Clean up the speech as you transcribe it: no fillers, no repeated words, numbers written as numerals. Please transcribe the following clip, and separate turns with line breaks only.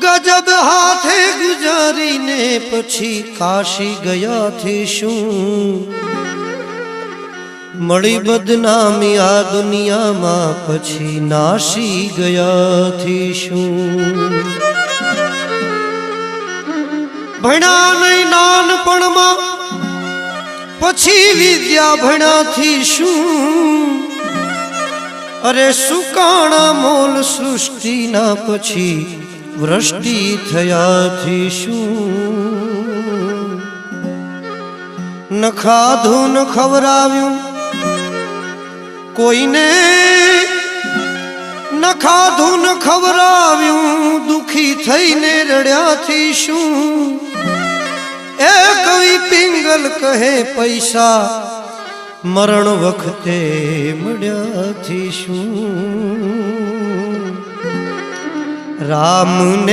गजब हाथे गुजारी ने पछी काशी गया थी शू मड़ी बदनामी आ दुनिया मा पछी नाशी गया थी शू भणा नहीं नानपण मा पछी विद्या भणा थी शू अरे सुकाणा मोल सृष्टि ना पछी वृष्टि थया थी शू न खाधु न खवराव्यू कोई ने न खाधु न खवराव्यू दुखी थईने रड़्या थी शू ए कवि पिंगल कहे पैसा मरण वखते मड्या थी शू राम ने